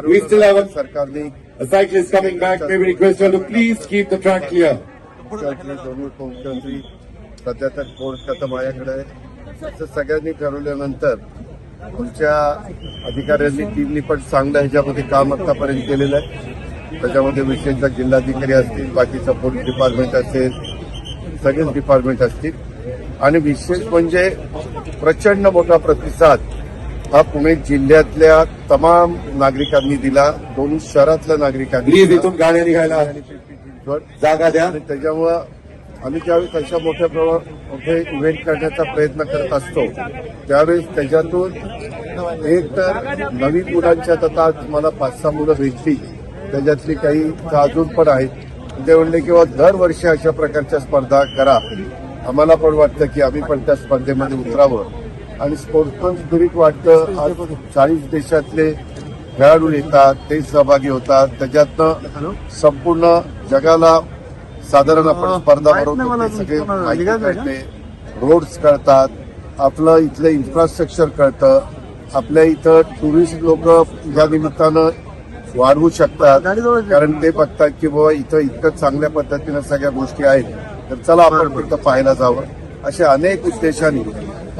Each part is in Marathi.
We still have सरकारने a cyclist coming back. May we request you to please keep the track clear. दोन्ही उपमुख्यमंत्री सध्या तर कोर्ट माझ्याकडे आहे असं सगळ्यांनी ठरवल्यानंतर आमच्या अधिकाऱ्यांनी टीमनी पण चांगलं ह्याच्यामध्ये काम आतापर्यंत केलेलं आहे. त्याच्यामध्ये विशेषतः जिल्हाधिकारी असतील, बाकीचं पोलीस डिपार्टमेंट असेल, सगळेच डिपार्टमेंट असतील आणि विशेष म्हणजे प्रचंड मोठा प्रतिसाद हा पुणे जिल्ह्यातल्या तमाम नागरिकांनी दिला. दोन्ही शहरातल्या नागरिकांनी प्लीज इथून गाड्या निघायला जागा द्या. आणि त्याच्यामुळं आम्ही ज्यावेळेस अशा मोठे इव्हेंट करण्याचा प्रयत्न करत असतो त्यावेळेस त्याच्यातून एक तर नवीन मुलांच्या आता मला 5-6 मुलं भेटली, त्याच्यातली काही अजून पण आहेत. ते म्हणले किंवा दरवर्षी अशा प्रकारच्या स्पर्धा करा. आम्हाला पण वाटतं की आम्ही पण त्या स्पर्धेमध्ये उतरावं आणि स्पोर्ट्समन स्पिरिट वाटतं. आज 40 देशातले खेळाडू येतात, ते सहभागी होतात. त्याच्यातनं संपूर्ण जगाला साधारण आपण स्पर्धा भरवतो, ते सगळे माहिती कळते, रोड्स कळतात, आपलं इथलं इन्फ्रास्ट्रक्चर कळतं, आपल्या इथं टुरिस्ट लोक या निमित्तानं वाढवू शकतात कारण ते बघतात की बाबा इथं इतकं चांगल्या पद्धतीनं सगळ्या गोष्टी आहेत, तर चला आपण फक्त पाहायला जावं. अशा अनेक उद्देशांनी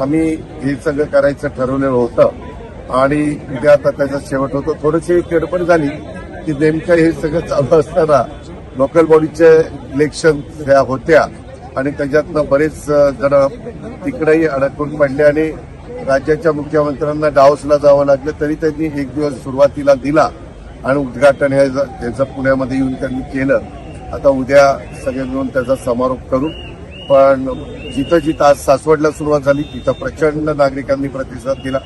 आम्ही हे सगळं करायचं ठरवलेलं होतं आणि उद्या आता त्याचा शेवट होतो. थोडीशी गडबड झाली की नेमकं हे सगळं चालू असताना लोकल बॉडीचे इलेक्शन होत्या आणि त्याच्यातनं बरेच जण तिकडेही अडकून पडले आणि राज्याच्या मुख्यमंत्र्यांना डावसला जावं लागलं. तरी त्यांनी एक दिवस सुरुवातीला दिला आणि उद्घाटन याचं पुण्यामध्ये येऊन त्यांनी केलं. आता उद्या सगळे मिळून त्याचा समारोप करू. पण जिथं जिथं आज सासवडला सुरुवात झाली तिथं प्रचंड नागरिकांनी प्रतिसाद दिला.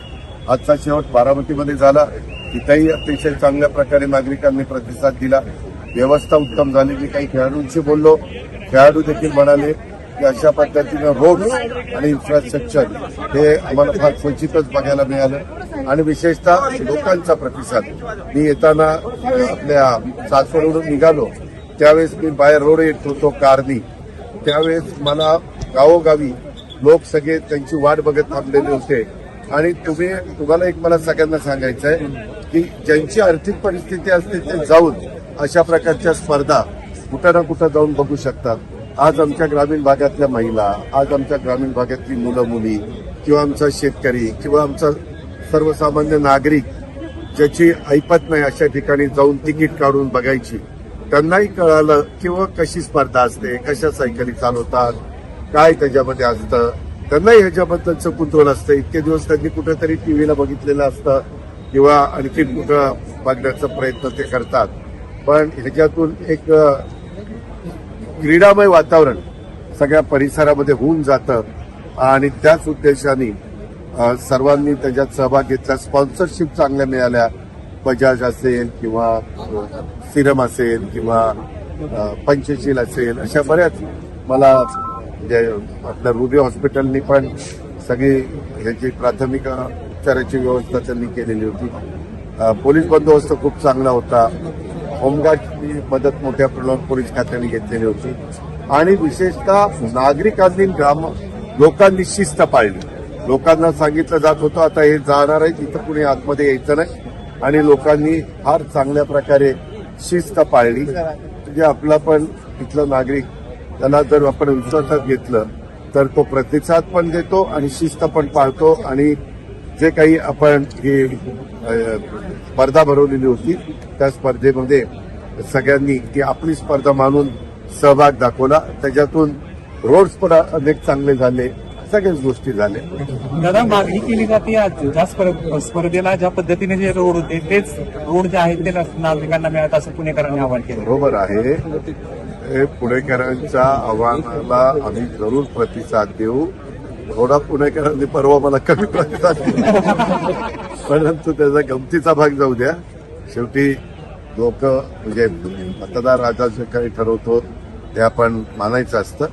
आजचा शेवट बारामतीमध्ये झाला, तिथंही अतिशय चांगल्या प्रकारे नागरिकांनी प्रतिसाद दिला. व्यवस्था उत्तम झाली. मी काही खेळाडूंशी बोललो, खेळाडू देखील म्हणाले की अशा पद्धतीनं रोड आणि इन्फ्रास्ट्रक्चर हे आम्हाला फार क्वचितच बघायला मिळालं आणि विशेषतः लोकांचा प्रतिसाद. मी येताना आपल्या सासवडवरून निघालो त्यावेळेस मी बाहेर रोड येत होतो कारनी, त्यावेळेस मला गावोगावी लोक सगळे त्यांची वाट बघत थांबलेले होते. आणि तुम्हाला एक मला सगळ्यांना सांगायचं आहे की ज्यांची आर्थिक परिस्थिती असते ते जाऊन अशा प्रकारच्या स्पर्धा कुठं ना कुठं जाऊन बघू शकतात. आज आमच्या ग्रामीण भागातल्या महिला, आज आमच्या ग्रामीण भागातली मुलं मुली किंवा आमचा शेतकरी किंवा आमचा सर्वसामान्य नागरिक ज्याची ऐपत नाही अशा ठिकाणी जाऊन तिकीट काढून बघायची, त्यांनाही कळालं किंवा कशी स्पर्धा असते, कशा सायकली चालवतात, काय त्याच्यामध्ये असतं, त्यांनाही ह्याच्याबद्दलचं कुतूहल असतं. इतके दिवस त्यांनी कुठेतरी टीव्हीला बघितलेलं असतं किंवा आणखी कुठं बघण्याचा प्रयत्न ते करतात. पण ह्याच्यातून एक क्रीडामय वातावरण सगळ्या परिसरामध्ये होऊन जातं आणि त्याच उद्देशाने सर्वांनी त्याच्यात सहभाग घेतला. स्पॉन्सरशिप चांगल्या मिळाल्या. बजाज असेल किंवा सिरम असेल किंवा पंचशील असेल, अशा बऱ्याच मला म्हणजे आपल्या रुबी हॉस्पिटलनी पण सगळी ह्याची प्राथमिक उपचाराची व्यवस्था त्यांनी केलेली होती. पोलीस बंदोबस्त खूप चांगला होता. होमगार्डची मदत मोठ्या प्रमाणात पोलीस खात्याने घेतलेली होती आणि विशेषतः नागरिकांनी लोकांनी शिस्त पाळली. लोकांना सांगितलं जात होतं आता हे जाणार आहे तिथं कुणी आतमध्ये यायचं नाही आणि लोकांनी फार चांगल्या प्रकारे शिस्त पाळली. म्हणजे आपला पण इथला नागरिक त्याला जर आपण विश्वासात घेतलं तर तो प्रतिसाद पण देतो आणि शिस्त पण पाळतो आणि जे काही आपण ही स्पर्धा भरवलेली होती त्या स्पर्धेमध्ये सगळ्यांनी ती आपली स्पर्धा मानून सहभाग दाखवला. त्याच्यातून रोड्स पण अनेक चांगले झाले, सगळ्याच गोष्टी झाल्या. दादा, मागणी केली जाते ज्या स्पर्धेला ज्या पद्धतीने जे रोड होते तेच रोड जे आहेत ते नागरिकांना मिळत असं पुणेकरांनी आवाहन केलं. बरोबर आहे. हे पुणेकरांच्या आव्हानाला आम्ही जरूर प्रतिसाद देऊ. थोडा पुणेकरांनी परवा मला कमी प्रतिसाद दिला परंतु त्याचा गमतीचा भाग जाऊ द्या. शेवटी लोक म्हणजे मतदार राजा जे काही ठरवतो ते आपण मानायचं असतं.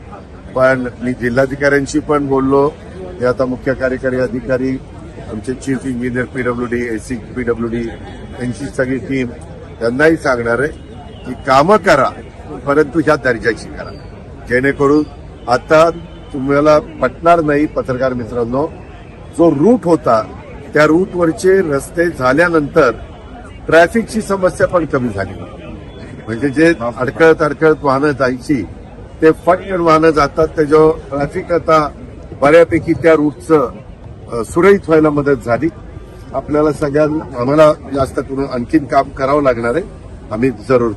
पण मी जिल्हाधिकाऱ्यांशी पण बोललो. हे आता मुख्य कार्यकारी अधिकारी, आमचे chief engineer PWD, AC PWD यांची सगळी टीम त्यांनाही सांगणार आहे की कामं करा परंतु ह्या दर्जाची करा, जेणेकरून आता तुम्हाला पटणार नाही पत्रकार मित्रांनो, जो रूट होता त्या रूटवरचे रस्ते झाल्यानंतर ट्रॅफिकची समस्या पण कमी झाली. म्हणजे जे अडकळत वाहनं जायची ते फटकन वाहनं जातात. त्याच्यावर ट्रॅफिक आता बऱ्यापैकी त्या रूटचं सुरळीत व्हायला मदत झाली. आपल्याला आम्हाला जास्त करून आणखीन काम करावं लागणार आहे. आम्ही जरूर